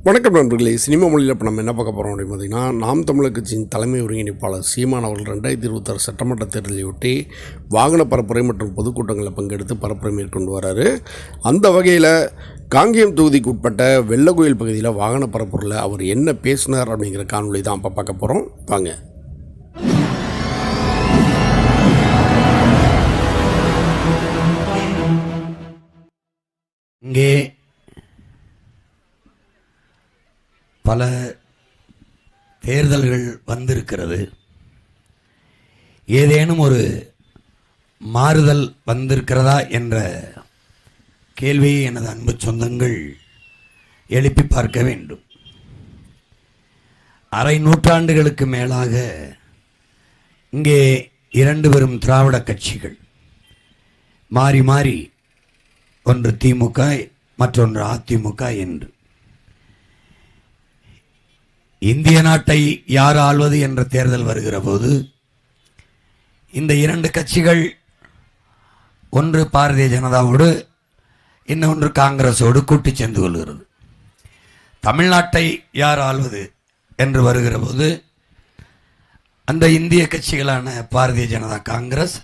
வணக்கம் நண்பர்களே. சினிமா மொழியில் இப்போ நம்ம என்ன பார்க்க போகிறோம் அப்படின்னு பார்த்தீங்கன்னா, நாம் தமிழர் கட்சியின் தலைமை ஒருங்கிணைப்பாளர் சீமான் அவர்கள் 2026 சட்டமன்ற தேர்தலையொட்டி வாகன பரப்புரை மற்றும் பொதுக்கூட்டங்களில் பங்கெடுத்து பரப்புரை மேற்கொண்டு வராரு. அந்த வகையில் காங்கேயம் தொகுதிக்கு உட்பட்ட வெள்ளக்கோயில் பகுதியில் வாகன பரப்புரையில் அவர் என்ன பேசினார் அப்படிங்கிற காணொலி தான் அப்போ பார்க்க போகிறோம். வாங்க. இங்கே பல தேர்தல்கள் வந்திருக்கிறது. ஏதேனும் ஒரு மாறுதல் வந்திருக்கிறதா என்ற கேள்வியை எனது அன்பு சொந்தங்கள் எழுப்பி பார்க்க வேண்டும். அரை நூற்றாண்டுகளுக்கு மேலாக இங்கே இரண்டு பெரும் திராவிட கட்சிகள் மாறி மாறி, ஒன்று திமுக மற்றொன்று அதிமுக என்று, இந்திய நாட்டை யார் ஆள்வது என்ற தேர்தல் வருகிற போது இந்த இரண்டு கட்சிகள், ஒன்று பாரதிய ஜனதாவோடு இன்னொன்று காங்கிரஸோடு கூட்டி சேர்ந்து கொள்கிறது. தமிழ்நாட்டை யார் ஆள்வது என்று வருகிற போது அந்த இந்திய கட்சிகளான பாரதிய ஜனதா காங்கிரஸ்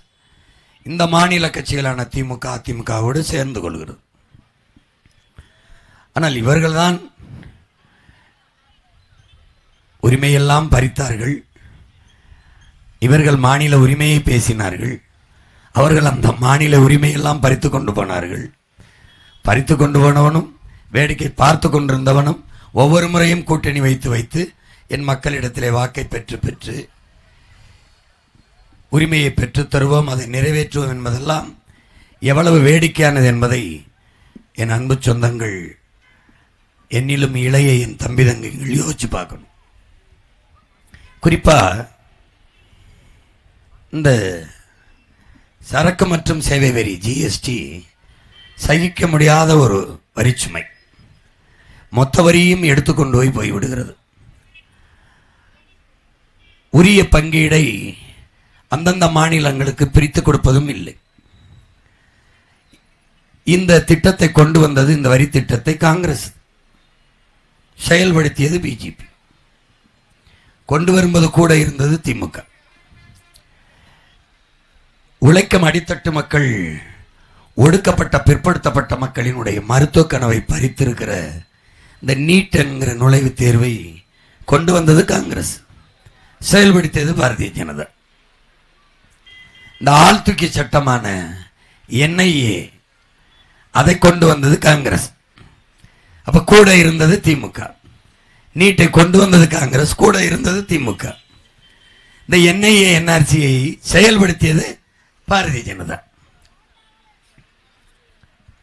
இந்த மாநில கட்சிகளான திமுக அதிமுகவோடு சேர்ந்து கொள்கிறது. ஆனால் இவர்கள்தான் உரிமையெல்லாம் பறித்தார்கள். இவர்கள் மாநில உரிமையை பேசினார்கள். அவர்கள் அந்த மாநில உரிமையெல்லாம் பறித்து கொண்டு போனார்கள். பறித்து கொண்டு போனவனும் வேடிக்கை பார்த்து கொண்டிருந்தவனும் ஒவ்வொரு முறையும் கூட்டணி வைத்து வைத்து என் மக்களிடத்திலே வாக்கை பெற்று பெற்று உரிமையை பெற்றுத் தருவோம், அதை நிறைவேற்றுவோம் என்பதெல்லாம் எவ்வளவு வேடிக்கையானது என்பதை என் அன்பு சொந்தங்கள், என்னிலும் இளைய என் தம்பி தங்கைகள் யோசிச்சு பார்க்கணும். குறிப்பா இந்த சரக்கு மற்றும் சேவை வரி ஜிஎஸ்டி சகிக்க முடியாத ஒரு வரிச்சுமை. மொத்த வரியும் எடுத்துக்கொண்டு போய்விடுகிறது. உரிய பங்கீடை அந்தந்த மாநிலங்களுக்கு பிரித்து கொடுப்பதும் இல்லை. இந்த திட்டத்தை கொண்டு வந்தது, இந்த வரி திட்டத்தை காங்கிரஸ் செயல்படுத்தியது பிஜேபி, கொண்டு வரும்போது கூட இருந்தது திமுக. உழைக்கும் அடித்தட்டு மக்கள், ஒடுக்கப்பட்ட பிற்படுத்தப்பட்ட மக்களினுடைய மருத்துவ கனவை பறித்திருக்கிற இந்த நீட் என்கிற நுழைவுத் தேர்வை கொண்டு வந்தது காங்கிரஸ், செயல்படுத்தியது பாரதிய ஜனதா. இந்த ஆழ்தூக்கி சட்டமான என்ஐஏ அதை கொண்டு வந்தது காங்கிரஸ். அப்ப கூட இருந்தது திமுக. நீட்டை கொண்டு வந்தது காங்கிரஸ், கூட இருந்தது திமுக. இந்த என்ஐஏ என்ஆர்சியை செயல்படுத்தியது பாரதிய ஜனதா.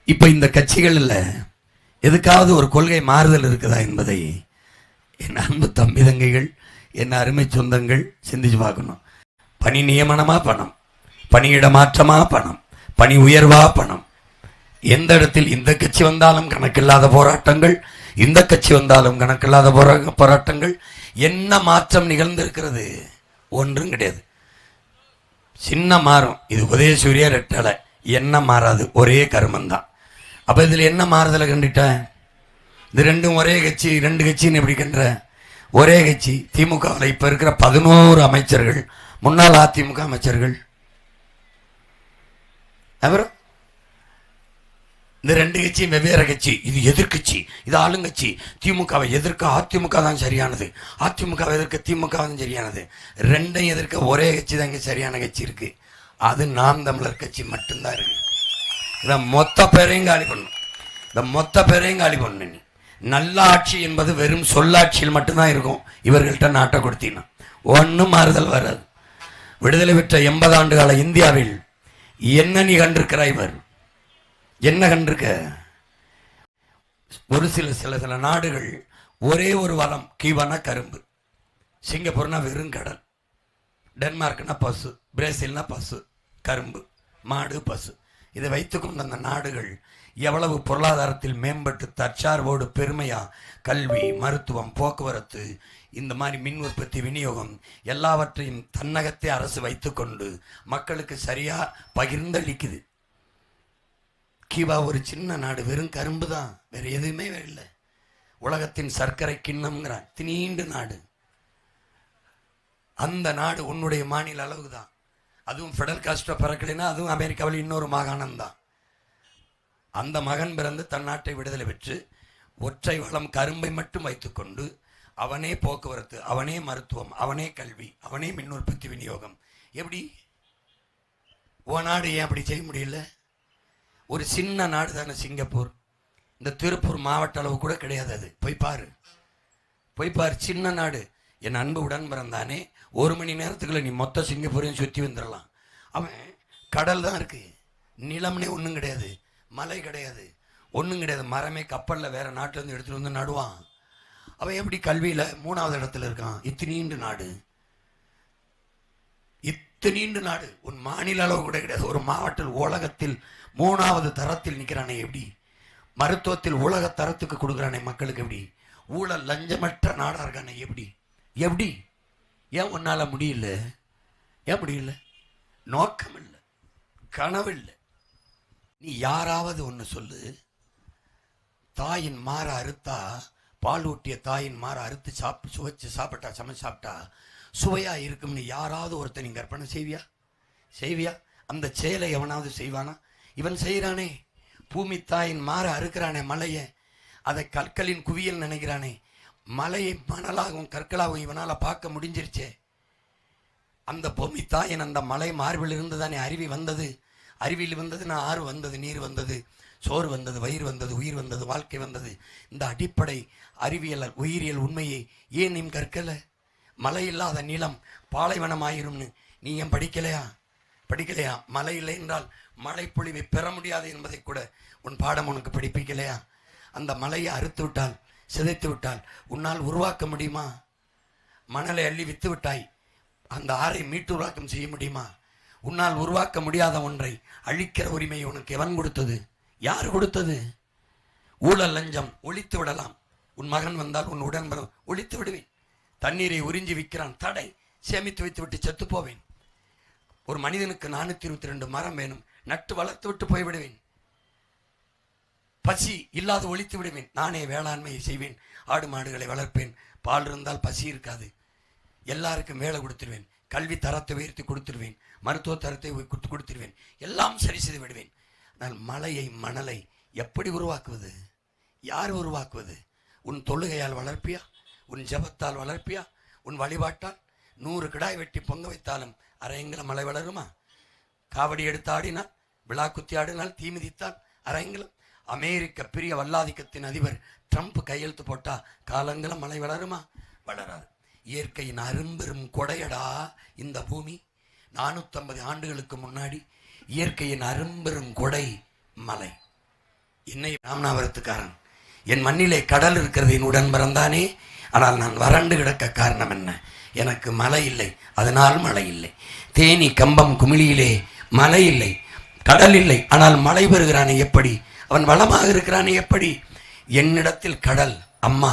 இப்ப இந்த கட்சிகளில் எதுக்காவது ஒரு கொள்கை மாறுதல் இருக்குதா என்பதை என் அன்பு தம்பி தங்கைகள், என் அருமை சொந்தங்கள் சிந்திச்சு பார்க்கணும். பணி நியமனமா பணம், பணியிட மாற்றமா பணம், பணி உயர்வா பணம். எந்த இடத்தில் இந்த கட்சி வந்தாலும் கணக்கில்லாத போராட்டங்கள், இந்த கட்சி வந்தாலும் கணக்கில்லாத போராட்டங்கள். என்ன மாற்றம் நிகழ்ந்திருக்கிறது? ஒன்றும் கிடையாது. சின்ன மாறும், இது உதயசூரிய ரெட்டலை, என்ன மாறாது, ஒரே கருமந்தான். அப்ப இதுல என்ன மாறுதலை கண்டுட்ட? இது ரெண்டும் ஒரே கட்சி, ரெண்டு கட்சின்னு எப்படி கண்ட? ஒரே கட்சி. திமுகவில் இப்ப இருக்கிற 11 அமைச்சர்கள் முன்னாள் அதிமுக அமைச்சர்கள். அப்புறம் இந்த ரெண்டு கட்சியும் வெவ்வேறு கட்சி. இது எதிர்கட்சி, இது ஆளுங்கட்சி. திமுகவை எதிர்க்க அதிமுக தான் சரியானது, அதிமுகவை எதிர்க்க திமுக தான் சரியானது. ரெண்டையும் எதிர்க்க ஒரே கட்சி தான் இங்க சரியான கட்சி இருக்கு. அது நாம் தமிழர் கட்சி மட்டும்தான் இருக்கு. இதை மொத்த பேரையும் காலி பண்ணும், இந்த மொத்த பேரையும் காலி பண்ணு. நீ நல்ல ஆட்சி என்பது வெறும் சொல்லாட்சியில் மட்டும்தான் இருக்கும். இவர்கள்ட்ட நாட்டை கொடுத்தீங்கன்னா ஒன்னும் மாறுதல் வராது. விடுதலை பெற்ற 80 ஆண்டு கால இந்தியாவில் என்ன நீ கண்டிருக்கிறாய்? இவர் என்ன கண்டிருக்க? ஒரு சில நாடுகள் ஒரே ஒரு வளம், கீவானா கரும்பு, சிங்கப்பூர்னா வெறும் கடல், டென்மார்க்னா பசு, பிரேசில்னா பசு, கரும்பு, மாடு, பசு. இதை வைத்துக்கொண்டு அந்த நாடுகள் எவ்வளவு பொருளாதாரத்தில் மேம்பட்டு தற்சார்போடு பெருமையா கல்வி, மருத்துவம், போக்குவரத்து, இந்த மாதிரி மின் உற்பத்தி, விநியோகம் எல்லாவற்றையும் தன்னகத்தை அரசு வைத்துக்கொண்டு மக்களுக்கு சரியா பகிர்ந்தளிக்குது. கியூபா ஒரு சின்ன நாடு, வெறும் கரும்பு தான், வேற எதுவுமே இல்லை. உலகத்தின் சர்க்கரை கிண்ணம்ங்கிறான். நீண்ட நாடு. அந்த நாடு உன்னுடைய மாநில அளவு தான். அதுவும் ஃபெடரல் காஸ்ட்ரோ பிறக்கலைன்னா அதுவும் அமெரிக்காவில் இன்னொரு மாகாணம் தான். அந்த மகன் பிறந்து தன் நாட்டை விடுதலை பெற்று ஒற்றை வளம் கரும்பை மட்டும் வைத்துக்கொண்டு அவனே போக்குவரத்து, அவனே மருத்துவம், அவனே கல்வி, அவனே மின் உற்பத்தி விநியோகம். எப்படி ஓ நாடு ஏன் அப்படி செய்ய முடியல? ஒரு சின்ன நாடு தானே சிங்கப்பூர். இந்த திருப்பூர் மாவட்ட அளவு கூட கிடையாது. அது போய் பாரு, சின்ன நாடு. என் அன்பு உடன் பிறந்தானே, 1 மணி நேரத்துக்குள்ள நீ மொத்த சிங்கப்பூரையும் சுற்றி வந்துடலாம். அவன் கடல் தான் இருக்கு, நிலம்னே ஒன்றும் கிடையாது, மலை கிடையாது, ஒன்றும் கிடையாது. மரமே கப்பலில் வேற நாட்டிலேருந்து எடுத்துகிட்டு வந்து நடுவான். அவன் எப்படி கல்வியில் 3வது இடத்துல இருக்கான்? இத்தனீண்டு நாடு, உன் மாநில அளவு கூட கிடையாது. ஒரு மாவட்டத்தில் உலகத்தில் 3வது தரத்தில் நிற்கிறானே எப்படி? மருத்துவத்தில் உலக தரத்துக்கு கொடுக்குறானே மக்களுக்கு எப்படி? ஊழல் லஞ்சமற்ற நாடாக இருக்கானே எப்படி? ஏன் உன்னால முடியல? ஏன் முடியல? நோக்கம் இல்லை, கனவு இல்லை. நீ யாராவது ஒன்று சொல்லு. தாயின் மாற அறுத்தா, பால் ஊட்டிய தாயின் மாற அறுத்து சுவைச்சு சாப்பிட்டா, சமைச்சு சாப்பிட்டா சுவையா இருக்கும்னு யாராவது ஒருத்தர் நீ கற்பனை செய்வியா? அந்த செயலை எவனாவது செய்வானா? இவன் செய்கிறானே, பூமி தாயின் மாற அறுக்கிறானே மலையை, அதை கற்களின் குவியல் நினைக்கிறானே, மலையை மணலாகவும் கற்களாகவும் இவனால் பார்க்க முடிஞ்சிருச்சே. அந்த பூமி தாயின் அந்த மலை மார்பில் இருந்து தானே அருவி வந்தது. அருவியில் வந்ததுன்னா ஆறு வந்தது, நீர் வந்தது, சோறு வந்தது, வயிறு வந்தது, உயிர் வந்தது, வாழ்க்கை வந்தது. இந்த அடிப்படை அறிவியல் உயிரியல் உண்மையை ஏன் நீ கற்கல? மழை இல்லாத நிலம் பாலைவனமாயிரும்னு நீ ஏன் படிக்கலையா? மழை இல்லை என்றால் மழை பொழிவை பெற முடியாது என்பதை கூட உன் பாடம் உனக்கு படிப்பிக்கலையா? அந்த மலையை அறுத்து விட்டால், சிதைத்து விட்டால் உன்னால் உருவாக்க முடியுமா? மணலை அள்ளி வித்து விட்டாய், அந்த ஆறை மீட்டு உருவாக்கம் செய்ய முடியுமா? உன்னால் உருவாக்க முடியாத ஒன்றை அழிக்கிற உரிமையை உனக்கு எவன் கொடுத்தது? யார் கொடுத்தது? ஊழல் லஞ்சம் ஒழித்து விடலாம். உன் மகன் வந்தால் உன் உடன்பட ஒழித்து விடுவேன். தண்ணீரை உறிஞ்சி விற்கிறான், தடை, சேமித்து வைத்து விட்டு செத்து போவேன். ஒரு மனிதனுக்கு 422 மரம் வேணும், நட்டு வளர்த்து விட்டு போய்விடுவேன். பசி இல்லாத ஒழித்து விடுவேன். நானே வேளாண்மையை செய்வேன், ஆடு மாடுகளை வளர்ப்பேன். பால் இருந்தால் பசி இருக்காது. எல்லாருக்கும் வேலை கொடுத்துருவேன், கல்வி தரத்தை உயர்த்தி கொடுத்துருவேன், மருத்துவ தரத்தை கொடுத்துருவேன், எல்லாம் சரி செய்து விடுவேன். ஆனால் மலையை மணலை எப்படி உருவாக்குவது? யார் உருவாக்குவது? உன் தொழுகையால் வளர்ப்பியா? உன் ஜபத்தால் வளர்ப்பியா? உன் வழிபாட்டால்? 100 கிடாய் வெட்டி பொங்க வைத்தாலும் அரையங்கில மலை வளருமா? காவடி எடுத்து ஆடினால், விழா குத்தி ஆடினால், தீ மிதித்தால் அரையங்கிலம். அமெரிக்க பெரிய வல்லாதிக்கத்தின் அதிபர் ட்ரம்ப் கையெழுத்து போட்டா காலங்கில மலை வளருமா? வளராது. இயற்கையின் அரும்பெரும் கொடையடா இந்த பூமி. 450 ஆண்டுகளுக்கு முன்னாடி இயற்கையின் அரும்பெரும் கொடை மலை. என்னை ராமநாதபுரத்துக்காரன், என் மண்ணிலே கடல் இருக்கிறது, என் உடன் பிறந்தானே. ஆனால் நான் வறண்டு கிடக்க காரணம் என்ன? எனக்கு மழை இல்லை, அதனால் மழை இல்லை. தேனி கம்பம் குமிழியிலே மழை இல்லை, கடல் இல்லை, ஆனால் மழை பெறுகிறானே எப்படி? அவன் வளமாக இருக்கிறானே எப்படி? என்னிடத்தில் கடல் அம்மா,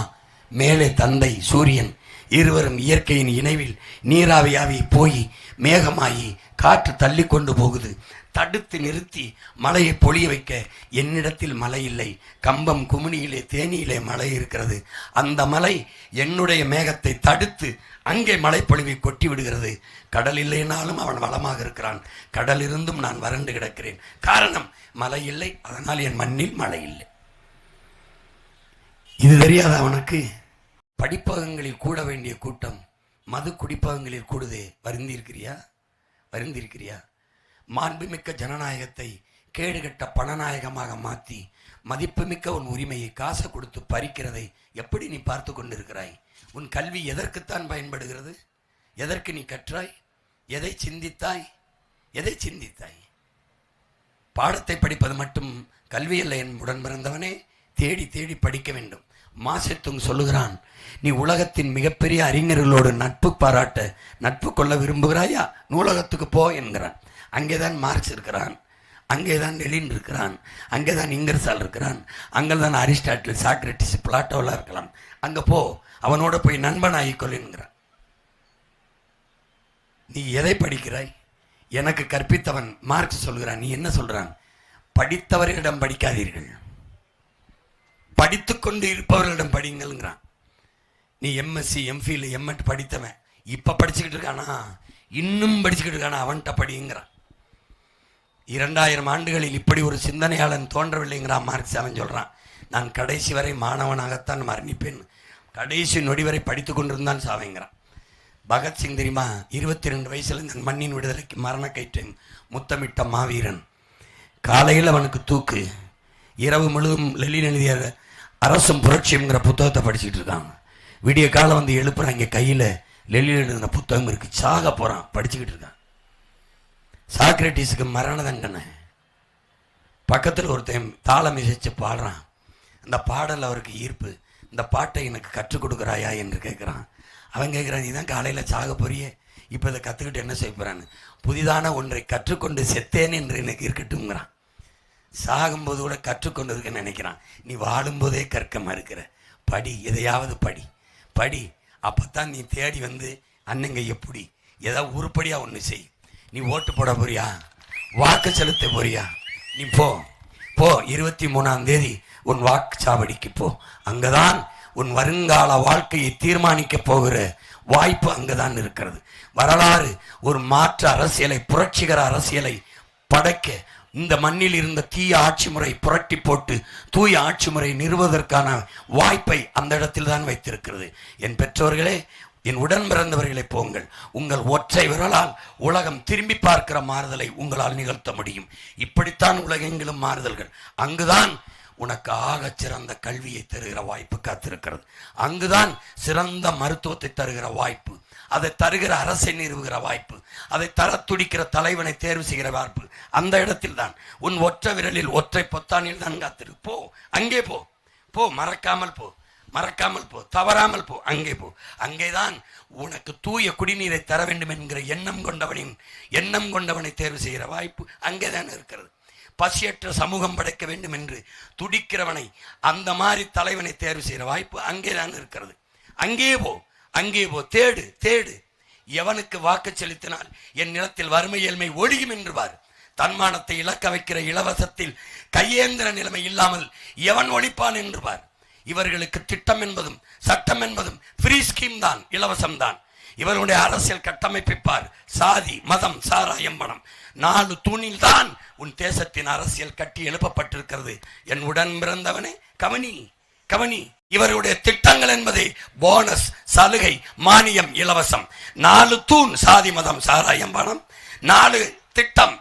மேலே தந்தை சூரியன், இருவரும் இயற்கையின் இணைவில் நீராவியாவி போய் மேகமாயி காற்று தள்ளி கொண்டு போகுது. தடுத்து நிறுத்தி மழையை பொழிய வைக்க என்னிடத்தில் மழை இல்லை. கம்பம் குமிணியிலே தேனியிலே மழை இருக்கிறது. அந்த மழை என்னுடைய மேகத்தை தடுத்து அங்கே மழை பொழிவை கொட்டி விடுகிறது. கடல் இல்லைனாலும் அவன் வளமாக இருக்கிறான். கடல் இருந்தும் நான் வறண்டு கிடக்கிறேன். காரணம் மழை இல்லை, அதனால் என் மண்ணில் மழை இல்லை. இது தெரியாத அவனுக்கு? படிப்பகங்களில் கூட வேண்டிய கூட்டம் மது குடிப்பகங்களில் கூடுதே. வருந்திருக்கிறியா? மாண்புமிக்க ஜனநாயகத்தை கேடுகட்ட பணநாயகமாக மாற்றி மதிப்புமிக்க உன் உரிமையை காசை கொடுத்து பறிக்கிறதை எப்படி நீ பார்த்து கொண்டிருக்கிறாய்? உன் கல்வி எதற்குத்தான் பயன்படுகிறது? எதற்கு நீ கற்றாய்? எதை சிந்தித்தாய்? பாடத்தை படிப்பது மட்டும் கல்வி அல்ல என் உடன் பிறந்தவனே. தேடி தேடி படிக்க வேண்டும். மாசெத்துங் சொல்லுகிறான், நீ உலகத்தின் மிகப்பெரிய அறிஞர்களோடு நட்பு கொள்ள விரும்புகிறாயா? நூலகத்துக்கு போ என்கிறான். அங்கேதான் மார்க்ஸ் இருக்கிறான், அங்கேதான் லெனின் இருக்கிறான், அங்கேதான் இங்கர்சால் இருக்கிறான், அங்கேதான் அரிஸ்டாட்டில், சாக்ரட்டிஸ், பிளாட்டோலாம் இருக்கலாம். அங்கே போ, அவனோட போய் நண்பனாகிக்கொள் என்கிறான். நீ எதை படிக்கிறாய்? எனக்கு கற்பித்தவன் மார்க்ஸ் சொல்கிறான். நீ என்ன சொல்றான்? படித்தவர்களிடம் படிக்காதீர்கள். படித்துக்கொண்டு இருப்பவர்களிடம் படிங்கள்ங்கிறான். நீ எம்எஸ்சி எம்ஃபில் எம்எட் படித்தவன் இப்ப படிச்சுக்கிட்டு இருக்கானா, இன்னும் படிச்சுக்கிட்டு இருக்கானா, அவன்கிட்ட படிங்கிறான். 2000 ஆண்டுகளில் இப்படி ஒரு சிந்தனையாளன் தோன்றவில்லைங்கிறான் மார்க்ஸ். அவன் சொல்றான், நான் கடைசி வரை மாணவனாகத்தான் மரணிப்பேன், கடைசி நொடி வரை படித்து கொண்டிருந்தான் சாவைங்கிறான். பகத்சிங் தெரியுமா, 22 வயசுல இந்த மண்ணின் விடுதலைக்கு மரண கயிற்றின் முத்தமிட்ட மாவீரன். காலையில் அவனுக்கு தூக்கு, இரவு முழுவதும் லெலின் எழுதிய அரசும் புரட்சிங்கிற புத்தகத்தை படிச்சுட்டு இருக்காங்க. விடிய காலம் வந்து எழுப்புறான், இங்கே கையில் லெலின் எழுதின புத்தகம் இருக்கு, சாக போறான், படிச்சுக்கிட்டு இருக்கான். சாக்ரட்டிஸுக்கு மரண தண்டனை. பக்கத்தில் ஒருத்தன் தாளம் இசைச்சு பாடுறான். அந்த பாடல் அவருக்கு ஈர்ப்பு. இந்த பாட்டை எனக்கு கற்றுக் கொடுக்குறாயா என்று கேட்குறான். அவன் கேட்குறான், நீ தான் காலையில் சாக போறியே, இப்போ இதை கற்றுக்கிட்டு என்ன செய்ய போகிறான்னு. புதிதான ஒன்றை கற்றுக்கொண்டு செத்தேன் என்று எனக்கு இருக்கட்டும்ங்கிறான். சாகும்போது கூட கற்றுக்கொண்டு இருக்குன்னு நினைக்கிறான். நீ வாழும்போதே கற்க மறுக்கிற. படி, எதையாவது படி படி. அப்போத்தான் நீ தேடி வந்து அண்ணங்க எப்படி ஏதாவது உருப்படியாக ஒன்று செய். நீ ஓட்டு போட போறியா, வாக்கு செலுத்த போறியா, நீ போ 23ஆம் தேதி உன் வாக்குச்சாவடிக்கு போ. அங்கதான் உன் வருங்கால வாழ்க்கையை தீர்மானிக்க போகிற வாய்ப்பு அங்கதான் இருக்கிறது. வரலாறு ஒரு மாற்று அரசியலை, புரட்சிகர அரசியலை படைக்க இந்த மண்ணில் இருந்த தீய ஆட்சி முறை புரட்டி போட்டு தூய ஆட்சி முறை நிறுவதற்கான வாய்ப்பை அந்த இடத்தில் தான் வைத்திருக்கிறது. என் பெற்றோர்களே, என் உடன் பிறந்தவர்களை போங்கள். உங்கள் ஒற்றை விரலால் உலகம் திரும்பி பார்க்கிற மாறுதலை உங்களால் நிகழ்த்த முடியும். இப்படித்தான் உலகெங்கிலும் மாறுதல்கள். அங்குதான் உனக்கு ஆகச் சிறந்த கல்வியை தருகிற வாய்ப்பு காத்திருக்கிறது. அங்குதான் சிறந்த மருத்துவத்தை தருகிற வாய்ப்பு, அதை தருகிற அரசை நிறுவுகிற வாய்ப்பு, அதை தர துடிக்கிற தலைவனை தேர்வு செய்கிற வாய்ப்பு அந்த இடத்தில் தான். உன் ஒற்றை விரலில் ஒற்றை பொத்தானில் தான் காத்திருக்கு. போ, அங்கே போ, போ, மறக்காமல் போ, மறக்காமல் போ, தவறாமல் போ, அங்கே போ. அங்கேதான் உனக்கு தூய குடிநீரை தர வேண்டும் என்கிற எண்ணம் கொண்டவனை தேர்வு செய்கிற வாய்ப்பு அங்கேதான் இருக்கிறது. பசியற்ற சமூகம் படைக்க வேண்டும் என்று துடிக்கிறவனை, அந்த மாதிரி தலைவனை தேர்வு செய்கிற வாய்ப்பு அங்கேதான் இருக்கிறது. அங்கே போ, அங்கே போ, தேடு தேடு. எவனுக்கு வாக்கு செலுத்தினால் என் நிலத்தில் வறுமை ஏழ்மை ஒழியும் என்று பார். தன்மானத்தை இழக்க வைக்கிற இலவசத்தில் கையேந்திர நிலைமை இல்லாமல் எவன் ஒழிப்பான் என்று பார். இவர்களுக்கு திட்டம் என்பதும் சட்டம் என்பதும் ஃப்ரீ ஸ்கீம் தான், இலவசம் தான். இவருடைய அரசியல் கட்டமைப்பை பார். சாதி, மதம், சாராயம், பணம், 4 தூணில் தான் உன் தேசத்தின் அரசியல் கட்டி எழுப்பப்பட்டிருக்கிறது. என் உடன் பிறந்தவனே, கவனி கவனி. இவருடைய திட்டங்கள் என்பதை போனஸ், சலுகை, மானியம், இலவசம். 4 தூண், சாதி, மதம், சாராயம், பணம். 4 திட்டம்,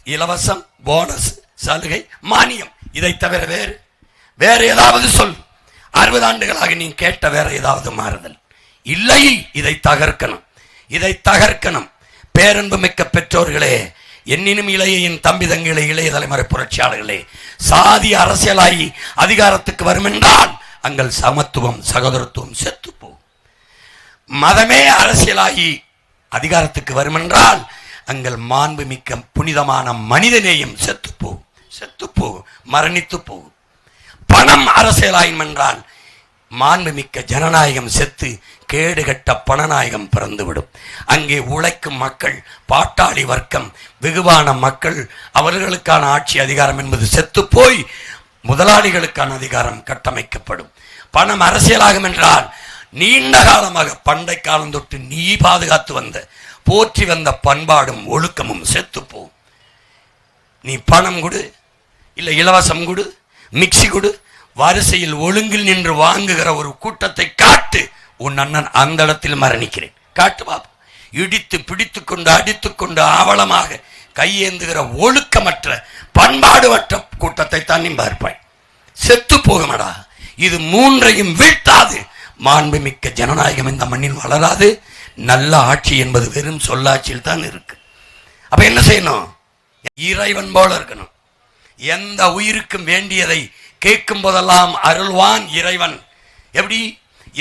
இலவசம், போனஸ், சலுகை, மானியம். இதை தவிர வேறு ஏதாவது சொல். 60 ஆண்டுகளாக நீ கேட்ட வேற ஏதாவது மாறுதல் இல்லை. இதை தகர்க்கணும், இதை தகர்க்கணும். பேரன்பு மிக்க பெற்றோர்களே, என்னினும் இளைய என் தம்பி தங்கிகளே, இளைய தலைமுறை புரட்சியாளர்களே, சாதி அரசியலாகி அதிகாரத்துக்கு வரும் என்றால் அங்கள் சமத்துவம், சகோதரத்துவம் செத்துப்போ. மதமே அரசியலாகி அதிகாரத்துக்கு வரும் என்றால் அங்கள் மாண்பு மிக்க புனிதமான மனிதநேயம் செத்துப்போ, செத்துப்போ, மரணித்து போகும். பணம் அரசியலாயும் என்றால் மாண்புமிக்க ஜனநாயகம் செத்து கேடுகட்ட பணநாயகம் பிறந்துவிடும். அங்கே உழைக்கும் மக்கள், பாட்டாளி வர்க்கம், வெகுவான மக்கள், அவர்களுக்கான ஆட்சி அதிகாரம் என்பது செத்து போய் முதலாளிகளுக்கான அதிகாரம் கட்டமைக்கப்படும். பணம் அரசியலாகும் என்றால் நீண்ட காலமாக பண்டை காலம் தொட்டு நீ பாதுகாத்து வந்த, போற்றி வந்த பண்பாடும் ஒழுக்கமும் செத்துப்போ. நீ பணம் கொடு, இல்லை இலவசம் கொடு, மிக்சி கொடு, வரிசையில் ஒழுங்கில் நின்று வாங்குகிற ஒரு கூட்டத்தை காட்டு. உன் அண்ணன் அந்த இடத்தில் மரணிக்கிறேன் காட்டு பாப்பா. இடித்து பிடித்து கொண்டு அடித்து கொண்டு ஆவலமாக கையேந்துகிற ஒழுக்கமற்ற பண்பாடுமற்ற கூட்டத்தை தான் நீ பார்ப்பாய். செத்து போகுமடா. இது 3ஐயும் வீழ்த்தாது. மாண்புமிக்க ஜனநாயகம் இந்த மண்ணில் வளராது. நல்ல ஆட்சி என்பது வெறும் சொல்லாட்சியில் தான் இருக்கு. அப்ப என்ன செய்யணும்? இறைவன் போல இருக்கணும். எந்த உயிருக்கும் வேண்டியதை கேட்கும் போதெல்லாம் அருள்வான் இறைவன். எப்படி?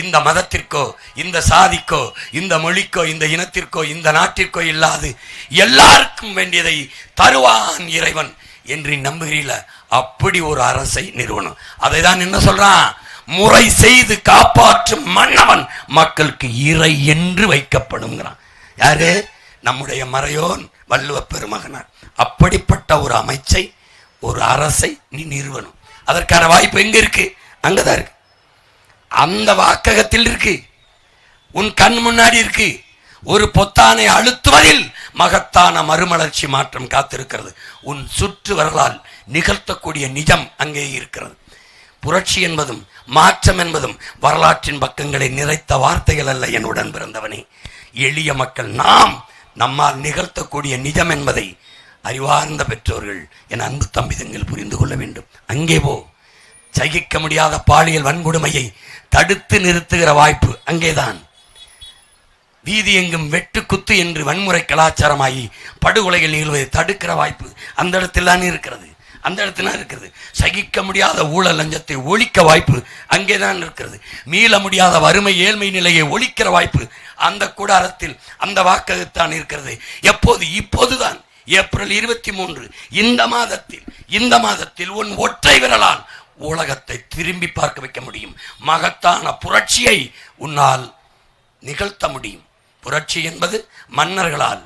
இந்த மதத்திற்கோ, இந்த சாதிக்கோ, இந்த மொழிக்கோ, இந்த இனத்திற்கோ, இந்த நாட்டிற்கோ இல்லாது எல்லாருக்கும் வேண்டியதை தருவான் இறைவன் என்று நம்புகிறீல. அப்படி ஒரு அரசை நிறுவனம். அதை தான் என்ன சொல்றான்? முறை செய்து காப்பாற்றும் மன்னவன் மக்களுக்கு இறை என்று வைக்கப்படுங்கிறான். யாரு? நம்முடைய மறையோன் வள்ளுவ பெருமகனார். அப்படிப்பட்ட ஒரு அமைச்சை, ஒரு அரசை நீ நிறுவனம். அதற்கான வாய்ப்பு எங்க இருக்கு? அங்கதான் இருக்கு. அந்த வாக்ககத்தில் இருக்கு, உன் கண் முன்னாடி இருக்கு. ஒரு பொத்தானை அழுத்துவதில் மகத்தான மறுமலர்ச்சி மாற்றம் காத்திருக்கிறது. உன் சுற்று வரலால் நிகழ்த்தக்கூடிய நிஜம் அங்கே இருக்கிறது. புரட்சி என்பதும் மாற்றம் என்பதும் வரலாற்றின் பக்கங்களை நிறைத்த வார்த்தைகள் அல்ல என் உடன் பிறந்தவனே. எளிய மக்கள் நாம் நம்மால் நிகழ்த்தக்கூடிய நிஜம் என்பதை அறிவார்ந்த பெற்றோர்கள் என் அன்பு தம்பிதங்கள் புரிந்து கொள்ள வேண்டும். அங்கே போ. சகிக்க முடியாத பாலியல் வன்கொடுமையை தடுத்து நிறுத்துகிற வாய்ப்பு அங்கேதான். வீதி எங்கும் வெட்டு குத்து என்று வன்முறை கலாச்சாரமாகி படுகொலைகள் நிகழ்வதை தடுக்கிற வாய்ப்பு அந்த இடத்தில் தான் இருக்கிறது. அந்த இடத்துல இருக்கிறது. சகிக்க முடியாத ஊழல் லஞ்சத்தை ஒழிக்க வாய்ப்பு அங்கேதான் இருக்கிறது. மீள முடியாத வறுமை ஏழ்மை நிலையை ஒழிக்கிற வாய்ப்பு அந்த கூடாரத்தில் அந்த வாக்ககத்தான் இருக்கிறது. எப்போது? இப்போதுதான். ஏப்ரல் 23 இந்த மாதத்தில் உன் ஒற்றை விரலால் உலகத்தை திரும்பி பார்க்க வைக்க முடியும். மகத்தான புரட்சியை உன்னால் நிகழ்த்த முடியும். புரட்சி என்பது மன்னர்களால்,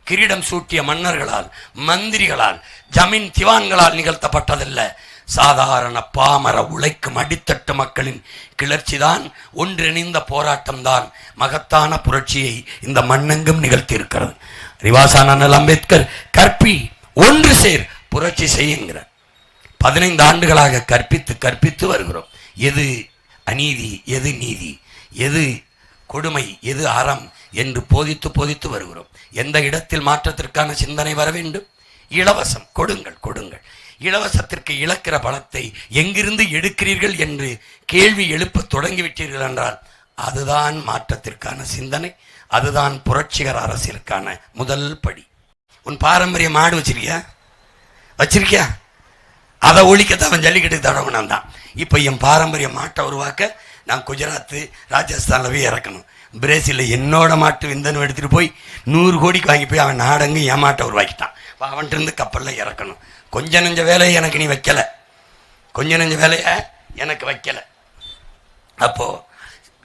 கிரீடம் சூட்டிய மன்னர்களால், மந்திரிகளால், ஜமீன் திவான்களால் நிகழ்த்தப்பட்டதல்ல. சாதாரண பாமர உழைக்கும் அடித்தட்டு மக்களின் கிளர்ச்சிதான், ஒன்றிணைந்த போராட்டம்தான் மகத்தான புரட்சியை இந்த மண்ணெங்கும் நிகழ்த்தி இருக்கிறது. ரிவாசான அம்பேத்கர் கற்பி, ஒன்று சேர், புரட்சி செய்யுங்கிறார். 15 ஆண்டுகளாக கற்பித்து வருகிறோம். எது அநீதி, எது நீதி, எது கொடுமை, எது அறம் என்று போதித்து வருகிறோம். எந்த இடத்தில் மாற்றத்திற்கான சிந்தனை வர வேண்டும்? இலவசம் கொடுங்கள். இலவசத்திற்கு இழக்கிற பணத்தை எங்கிருந்து எடுக்கிறீர்கள் என்று கேள்வி எழுப்ப தொடங்கிவிட்டீர்கள் என்றால் அதுதான் மாற்றத்திற்கான சிந்தனை, அதுதான் புரட்சிகர அரசியலுக்கான முதல் படி. உன் பாரம்பரிய மாடு வச்சிருக்கியா? அதை ஒழிக்கத்தான் அவன் ஜல்லிக்கட்டுக்கு தடவனான் தான். இப்போ என் பாரம்பரிய மாட்டை உருவாக்க நான் குஜராத்து, ராஜஸ்தானில் போய் இறக்கணும். பிரேசிலில் என்னோட மாட்டு விந்தனு எடுத்துகிட்டு போய் 100 கோடிக்கு வாங்கி போய் அவன் நாடங்கு என் மாட்டை உருவாக்கிட்டான். இப்போ அவன்கிட்ட இருந்து கப்பலில் இறக்கணும். கொஞ்ச நெஞ்ச வேலையை எனக்கு நீ வைக்கலை, எனக்கு வைக்கலை. அப்போது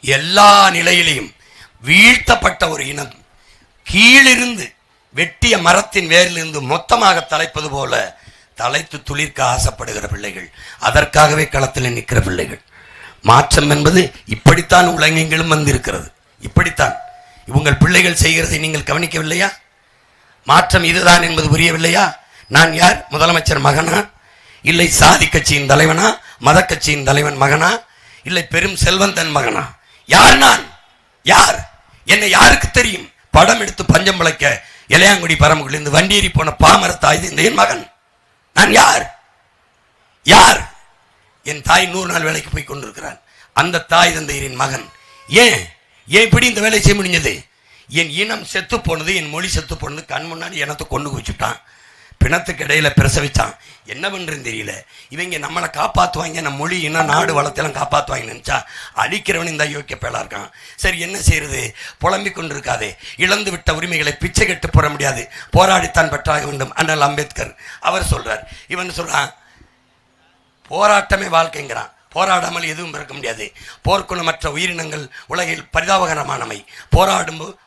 எல்லா நிலையிலையும் வீழ்த்தப்பட்ட ஒரு இனம் கீழிருந்து வெட்டிய மரத்தின் வேரிலிருந்து மொத்தமாக தலைப்பது போல தலைத்து துளிர்க்க ஆசைப்படுகிற பிள்ளைகள், அதற்காகவே களத்தில் நிற்கிற பிள்ளைகள். மாற்றம் என்பது இப்படித்தான் உலகெங்கிலும் வந்திருக்கிறது. இப்படித்தான் உங்கள் பிள்ளைகள் செய்கிறதை நீங்கள் கவனிக்கவில்லையா? மாற்றம் இதுதான் என்பது புரியவில்லையா? நான் யார்? முதலமைச்சர் மகனா, இல்லை சாதி கட்சியின் தலைவனா, மத கட்சியின் தலைவன் மகனா, இல்லை பெரும் செல்வந்தன் மகனா? யார் நான்? யார்? என்னை யாருக்கு தெரியும்? படம் எடுத்து பஞ்சம் பிழைக்க இளையாங்குடி பரம்புகளிலிருந்து வண்டியேறி போன பாமர தாய் இந்த என் மகன். நான் யார்? என் தாய் 100 நாள் வேலைக்கு போய் கொண்டிருக்கிறான். அந்த தாய் தந்தையரின் மகன். ஏன் இப்படி இந்த வேலை செய்ய முடிஞ்சது? என் இனம் செத்து போனது, என் மொழி செத்து போனது கண் முன்னாடி இனத்தை கொண்டு வச்சுட்டான். பிணத்துக்கு இடையில பிரசவிச்சான். என்ன பண்றதுன்னு தெரியல. இவங்க நம்மளை காப்பாற்றுவாங்க, நம்ம மொழி இனம் நாடு வளத்தெல்லாம் காப்பாற்றுவாங்க நினைச்சா அழிக்கிறவன் இந்த யோக்கிய பேலா இருக்கான். சரி, என்ன செய்யறது? புலம்பிக் கொண்டிருக்காதே. இழந்து விட்ட உரிமைகளை பிச்சை கட்டு போட முடியாது, போராடித்தான் பெற்றாக வேண்டும். அண்ணல் அம்பேத்கர் அவர் சொல்றார். இவன் சொல்றான், போராட்டமே வாழ்க்கைங்கிறான். போராடாமல் எதுவும் பிறக்க முடியாது. போர்க்குணமற்ற உயிரினங்கள் உலகில் பரிதாபகரமானவை.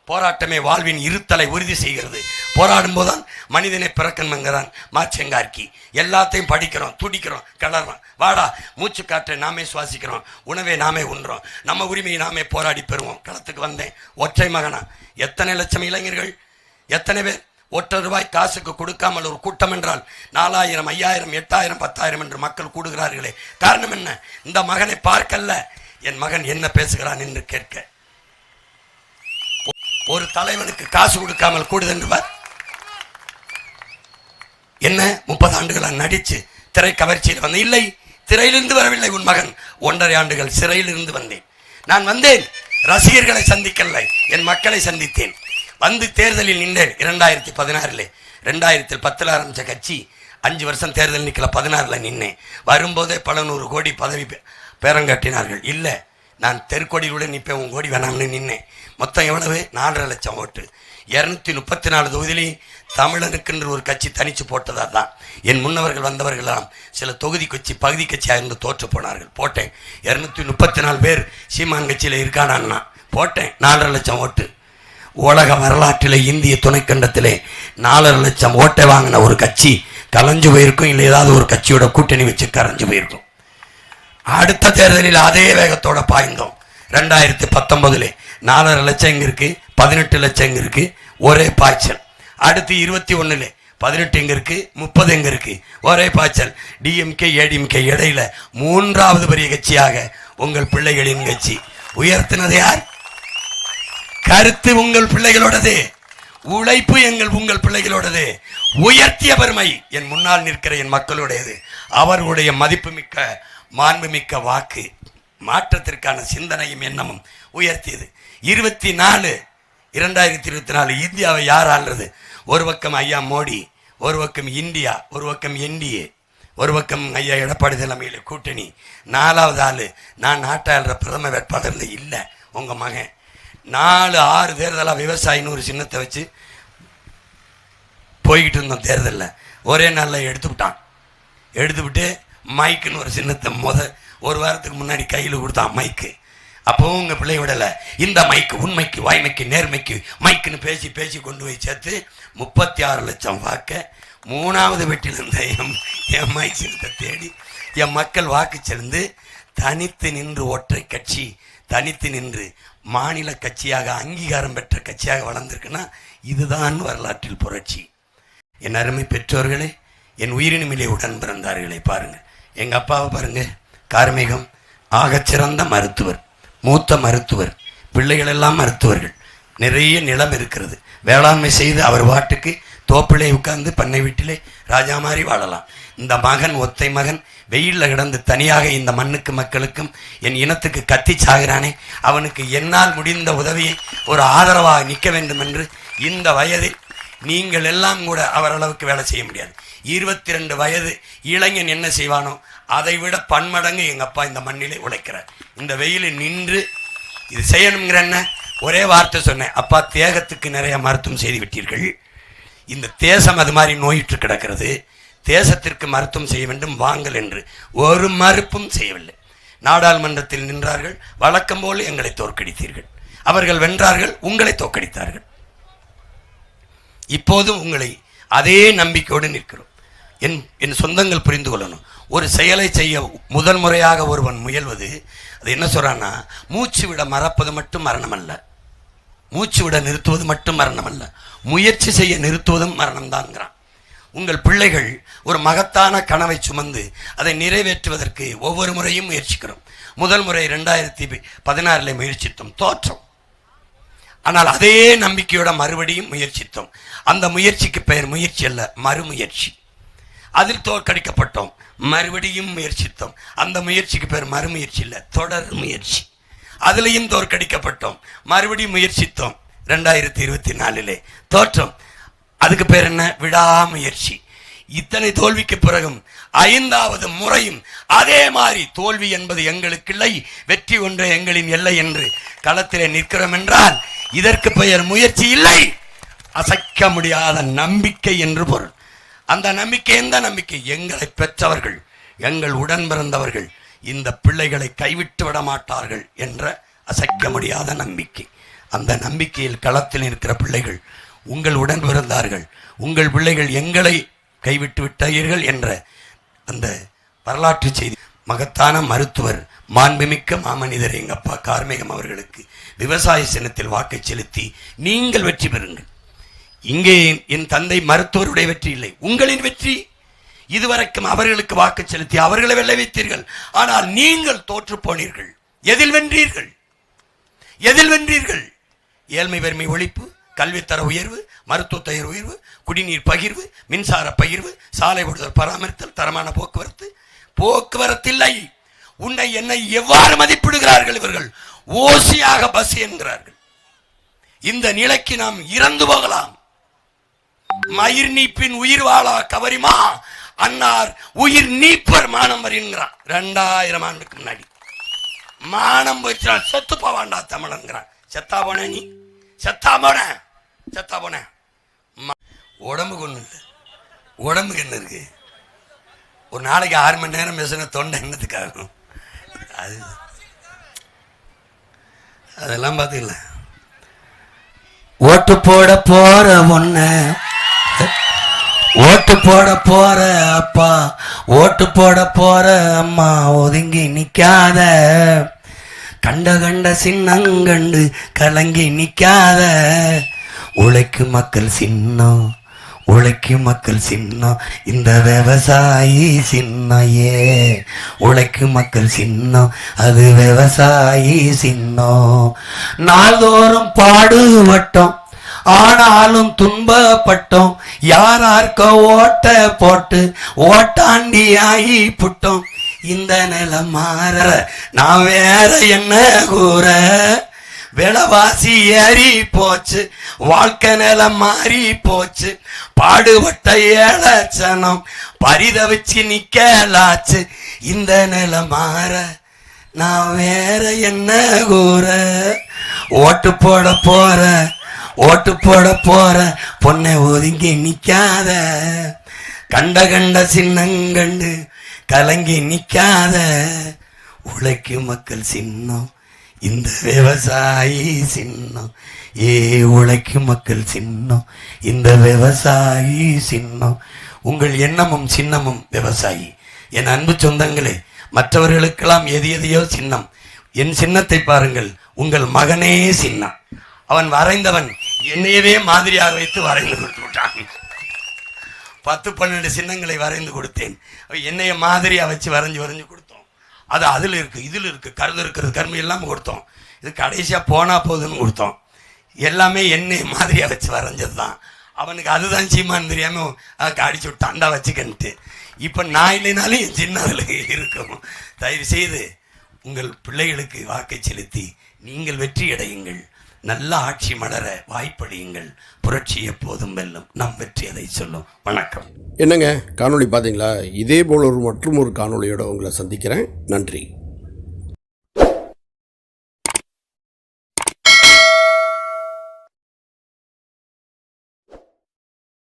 போராட்டமே வாழ்வின் இருத்தலை உறுதி செய்கிறது. போராடும் போதுதான் மனிதனை பிறக்கணுங்கிறான் மார்க்ஸ். எல்லாத்தையும் படிக்கிறோம், துடிக்கிறோம், கிளறோம். வாடா, மூச்சு காற்றை நாமே சுவாசிக்கிறோம், உணவை நாமே உண்றோம், நம்ம உரிமையை நாமே போராடி பெறுவோம். களத்துக்கு வந்தேன் ஒற்றை மகனா. எத்தனை லட்சம் இளைஞர்கள், எத்தனை பேர் ₹1 காசுக்கு கொடுக்காமல் ஒரு கூட்டம் என்றால் 4000, 5000, 8000, 10,000 என்று மக்கள் கூடுகிறார்களே, காரணம் என்ன? இந்த மகனை பார்க்கல்ல, என் மகன் என்ன பேசுகிறான் என்று கேட்க. ஒரு தலைவனுக்கு காசு கொடுக்காமல் கூடுதென்றுவார். என்ன 30 ஆண்டுகளா நடிச்சு திரை கவர்ச்சியில் வந்தேன்? இல்லை, திரையிலிருந்து வரவில்லை உன் மகன். 1.5 ஆண்டுகள் சிறையிலிருந்து வந்தேன். நான் வந்தேன், ரசிகர்களை சந்திக்கலை, என் மக்களை சந்தித்தேன். வந்து தேர்தலில் நின்றேன் 2016. 2010 ஆரம்பித்த கட்சி 5 வருஷம் தேர்தல் நிற்கல, 16 நின்னேன். வரும்போதே பல 100 கோடி பதவி பேரங்காட்டினார்கள். இல்லை, நான் தெருக்கோடியுடன் நிற்பேன், உன் கோடி வேணாம்னு நின்னேன். மொத்தம் எவ்வளவு? 4.5 லட்சம் ஓட்டு. 234 தொகுதியிலையும் தமிழனுக்கென்று ஒரு கட்சி தனிச்சு போட்டதா தான். என் முன்னவர்கள் வந்தவர்களெல்லாம் சில தொகுதி கட்சி பகுதி கட்சியாக இருந்து தோற்று போனார்கள். போட்டேன். 234 பேர் சீமான் கட்சியில் இருக்கானா போட்டேன். 4.5 லட்சம் ஓட்டு. உலக வரலாற்றிலே இந்திய துணைக்கண்டத்திலே 4.5 லட்சம் ஓட்டை வாங்கின ஒரு கட்சி கலைஞ்சு போயிருக்கும். இல்லை ஏதாவது ஒரு கட்சியோட கூட்டணி வச்சு கரைஞ்சு போயிருக்கும். அடுத்த தேர்தலில் அதே வேகத்தோட பாய்ந்தோம். 2019 4.5 லட்சம் எங்க இருக்கு, 18 லட்சம் எங்க இருக்கு, ஒரே பாய்ச்சல். அடுத்து 21 18 எங்க இருக்கு, 30 எங்க இருக்கு, ஒரே பாய்ச்சல். டிஎம்கே ஏடிஎம்கே இடையில 3வது பெரிய கட்சியாக உங்கள் பிள்ளைகளின் கட்சி. உயர்த்தினது யார்? கருத்து உங்கள் பிள்ளைகளோடது, உழைப்பு உங்கள் பிள்ளைகளோடது. உயர்த்திய பெருமை என் முன்னால் நிற்கிற என் மக்களுடையது. அவர்களுடைய மதிப்புமிக்க மாண்புமிக்க வாக்கு மாற்றத்திற்கான சிந்தனையும் எண்ணமும் உயர்த்தியது. 2024 இந்தியாவை யார் ஆள்றது? ஒரு பக்கம் ஐயா மோடி, ஒரு பக்கம் இந்தியா, ஒரு பக்கம் என்டிஏ, ஒரு பக்கம் ஐயா எடப்பாடி தலைமையில் கூட்டணி. 4வது ஆளு நான் நாட்டாளுற பிரதம வேட்பாளரில் இல்லை, உங்க மகன். 4-6 தேர்தலாக விவசாயின்னு ஒரு சின்னத்தை வச்சு போய்கிட்டு இருந்தோம். தேர்தலில் ஒரே நாளில் எடுத்துவிட்டு மைக்குன்னு ஒரு சின்னத்தை ஒரு வாரத்துக்கு முன்னாடி கையில் கொடுத்தான் மைக்கு. அப்போவும் உங்கள் பிள்ளை விடலை. இந்த மைக்கு உண்மைக்கு வாய்மைக்கு நேர்மைக்கு மைக்குன்னு பேசி கொண்டு போய் சேர்த்து 36 லட்சம் வாக்க 3வது வெட்டிலிருந்த என் மைக் சின்னத்தை தேடி என் மக்கள் வாக்கு செலுந்து தனித்து நின்று ஒற்றை கட்சி தனித்து நின்று மாநில கட்சியாக அங்கீகாரம் பெற்ற கட்சியாக வளர்ந்திருக்குன்னா இதுதான் வரலாற்றில் புரட்சி. என் அருமை பெற்றோர்களே, என் உயிரினுமிலே உடன் பிறந்தார்களே, பாருங்க எங்க அப்பாவை பாருங்க. கார்மிகம், ஆகச்சிறந்த மருத்துவர், மூத்த மருத்துவர், பிள்ளைகள் எல்லாம் மருத்துவர்கள், நிறைய நிலம் இருக்கிறது. வேளாண்மை செய்து அவர் வாட்டுக்கு தோப்பிலே உட்கார்ந்து பண்ணை வீட்டிலே ராஜா மாதிரி வாழலாம். இந்த மகன், ஒத்தை மகன், வெயிலில் கிடந்து தனியாக இந்த மண்ணுக்கு மக்களுக்கும் என் இனத்துக்கு கத்தி சாகிறானே, அவனுக்கு என்னால் முடிந்த உதவியை ஒரு ஆதரவாக நிற்க வேண்டும் என்று இந்த வயதில் நீங்கள் எல்லாம் கூட அவரளவுக்கு வேலை செய்ய முடியாது. 22 வயது இளைஞன் என்ன செய்வானோ அதை விட பன்மடங்கு எங்கள் அப்பா இந்த மண்ணிலே உழைக்கிறார். இந்த வெயிலில் நின்று இது செய்யணுங்கிற என்ன ஒரே வார்த்தை சொன்னேன். அப்பா, தேகத்துக்கு நிறைய மருத்துவம் செய்து விட்டீர்கள். இந்த தேசம் அது மாதிரி நோயிற்று கிடக்கிறது. தேசத்திற்கு மருத்துவம் செய்ய வேண்டும் வாங்கள் என்று ஒரு மறுப்பும் செய்யவில்லை. நாடாளுமன்றத்தில் நின்றார்கள். வழக்கம் போல் எங்களை தோற்கடித்தீர்கள். அவர்கள் வென்றார்கள், உங்களை தோற்கடித்தார்கள். இப்போதும் உங்களை அதே நம்பிக்கையோடு நிற்கிறோம். என் சொந்தங்கள் புரிந்து கொள்ளணும். ஒரு செயலை செய்ய முதல் முறையாக ஒருவன் முயல்வது, அது என்ன சொல்றான்னா, மூச்சு விட மறப்பது மட்டும் மரணம் அல்ல, மூச்சு விட நிறுத்துவது மட்டும் மரணம் அல்ல, முயற்சி செய்ய நிறுத்துவதும் மரணம் தான்ங்கிறான். உங்கள் பிள்ளைகள் ஒரு மகத்தான கனவை சுமந்து அதை நிறைவேற்றுவதற்கு ஒவ்வொரு முறையும் முயற்சிக்கிறோம். முதல் முறை 2016 முயற்சித்தோம், தோற்றோம். ஆனால் அதே நம்பிக்கையோட மறுபடியும் முயற்சித்தோம். அந்த முயற்சிக்கு பெயர் முயற்சி அல்ல, மறுமுயற்சி. அதில் தோற்கடிக்கப்பட்டோம், மறுபடியும் முயற்சித்தோம். அந்த முயற்சிக்கு பேர் மறுமுயற்சி இல்லை, தொடர் முயற்சி. அதிலையும் தோற்கடிக்கப்பட்டோம், மறுபடியும் முயற்சித்தோம். 2024 தோற்றோம். அதுக்கு பேர் என்ன? விடாமுயற்சி. இத்தனை தோல்விக்கு பிறகும் 5வது முறையும் அதே மாதிரி தோல்வி என்பது எங்களுக்கு இல்லை, வெற்றி ஒன்றே எங்களின் எல்லை என்று களத்திலே நிற்கிறோம் என்றால் இதற்கு பெயர் முயற்சி இல்லை, அசைக்க முடியாத நம்பிக்கை என்று பொருள். அந்த நம்பிக்கை எந்த நம்பிக்கை? எங்களை பெற்றவர்கள், எங்கள் உடன் பிறந்தவர்கள் இந்த பிள்ளைகளை கைவிட்டு விட மாட்டார்கள் என்ற அசைக்க முடியாத நம்பிக்கை. அந்த நம்பிக்கையில் களத்தில் இருக்கிற பிள்ளைகள் உங்கள் உடன் பிறந்தார்கள், உங்கள் பிள்ளைகள் எங்களை கைவிட்டு விட்டார்கள் என்ற அந்த வரலாற்று செய்தி. மகத்தான மருத்துவர், மாண்புமிக்க மாமனிதர் எங்க அப்பா கார்மிகம் அவர்களுக்கு விவசாய சின்னத்தில் வாக்கை செலுத்தி நீங்கள் வெற்றி பெறுங்கள். இங்கே என் தந்தை மருத்துவருடைய வெற்றி இல்லை, உங்களின் வெற்றி. இதுவரைக்கும் அவர்களுக்கு வாக்கு செலுத்தி அவர்களை வெல்ல வைத்தீர்கள். ஆனால் நீங்கள் தோற்று போனீர்கள். எதில் வென்றீர்கள்? எதில் வென்றீர்கள்? ஏழ்மை வறுமை ஒழிப்பு, கல்வித்தர உயர்வு, மருத்துவ தர உயர்வு, குடிநீர் பகிர்வு, மின்சார பகிர்வு, சாலை ஓடுதல் பராமரித்தல், தரமான போக்குவரத்து இல்லை. உன்னை என்னை எவ்வாறு மதிப்பிடுகிறார்கள் இவர்கள்? ஓசியாக பஸ் என்கிறார்கள். இந்த நிலைக்கு நாம் இறந்து போகலாம். மயிர் நீப்பின் உயிர் வாழா கவரிமா அன்னார் உயிர் நீப்பர் மானம் வருகிறான். 2000 ஆண்டுக்கு முன்னாடி மானம் போயிடுச்சா, செத்து போவாண்டா தமிழன்கிறான். செத்தா போன நீ, செத்தா போன உடம்புக்கு ஒண்ணு இல்லை. உடம்புக்கு என்ன இருக்கு? ஒரு நாளைக்கு 6 மணி நேரம் பேசுன தொண்டை என்னத்துக்காகும்? அதெல்லாம் பாத்தீங்களா? ஓட்டு போட போற ஒன்ன ஓட்டு போட போற அப்பா, ஓட்டு போட போற அம்மா, ஒதுங்கி நிக்காத. கண்ட கண்ட சின்னங்கண்டு கலங்கி நிக்காத. உழைக்கும் மக்கள் சின்னம், உழைக்கும் மக்கள் சின்னம், இந்த விவசாயி சின்னம். உழைக்கும் மக்கள் சின்னம், அது விவசாயி சின்னம். நாள்தோறும் பாடுபட்டோம், ஆனாலும் துன்பப்பட்டோம். யாரார்க்க ஓட்ட போட்டு ஓட்டாண்டி ஆகி புட்டோம். இந்த நிலம் மாற நான் வேற என்ன கூற? விலைவாசி ஏறி போச்சு, வாழ்க்கை நிலம் மாறி போச்சு. பாடுபட்ட ஏழச்சனம் பரிதவிச்சு நிக்கலாச்சு. இந்த நிலம் மாற நான் வேற என்ன கூற? ஓட்டு போட போற, ஓட்டு போட போற பொண்ணை ஒதுங்கி நிக்காத. கண்ட கண்ட சின்னங்கண்டு கலங்கி நிக்காத. உழைக்கும் மக்கள் சின்னம், இந்த விவசாயி சின்னம். உழைக்கும் மக்கள் சின்னம், இந்த விவசாயி சின்னம். உங்கள் எண்ணமும் சின்னமும் விவசாயி. என் அன்பு சொந்தங்களே, மற்றவர்களுக்கெல்லாம் எதையோ சின்னம். என் சின்னத்தை பாருங்கள். உங்கள் மகனே சின்னம். அவன் வரைந்தவன் என்னையவே மாதிரியாக வைத்து வரைந்து கொடுத்து விட்டான். 10-12 சின்னங்களை வரைந்து கொடுத்தேன். என்னைய மாதிரியா வச்சு வரைஞ்சு கொடுத்தோம். அது அதில் இருக்கு, இதில் இருக்கு, கருது இருக்கிறது, கரும்பு எல்லாம் கொடுத்தோம். இது கடைசியா போனா போதுன்னு கொடுத்தோம். எல்லாமே என்னைய மாதிரியா வச்சு வரைஞ்சது தான். அவனுக்கு அதுதான் சீமான்னு தெரியாம அடிச்சு விட்டாண்டா வச்சுக்கன்ட்டு. இப்ப நான் இல்லைனாலும் என் சின்ன அதில் இருக்கும். தயவு செய்து உங்கள் பிள்ளைகளுக்கு வாக்கை செலுத்தி நீங்கள் வெற்றி அடையுங்கள். நல்ல ஆட்சி மலர வாய்ப்படியுங்கள். புரட்சி எப்போதும் வெல்லும். நம் வெற்றி அதை சொல்லும். வணக்கம். என்னங்க காணொளி பார்த்தீங்களா? இதே போல் மற்றும் ஒரு காணொளியோட உங்களை சந்திக்கிறேன். நன்றி.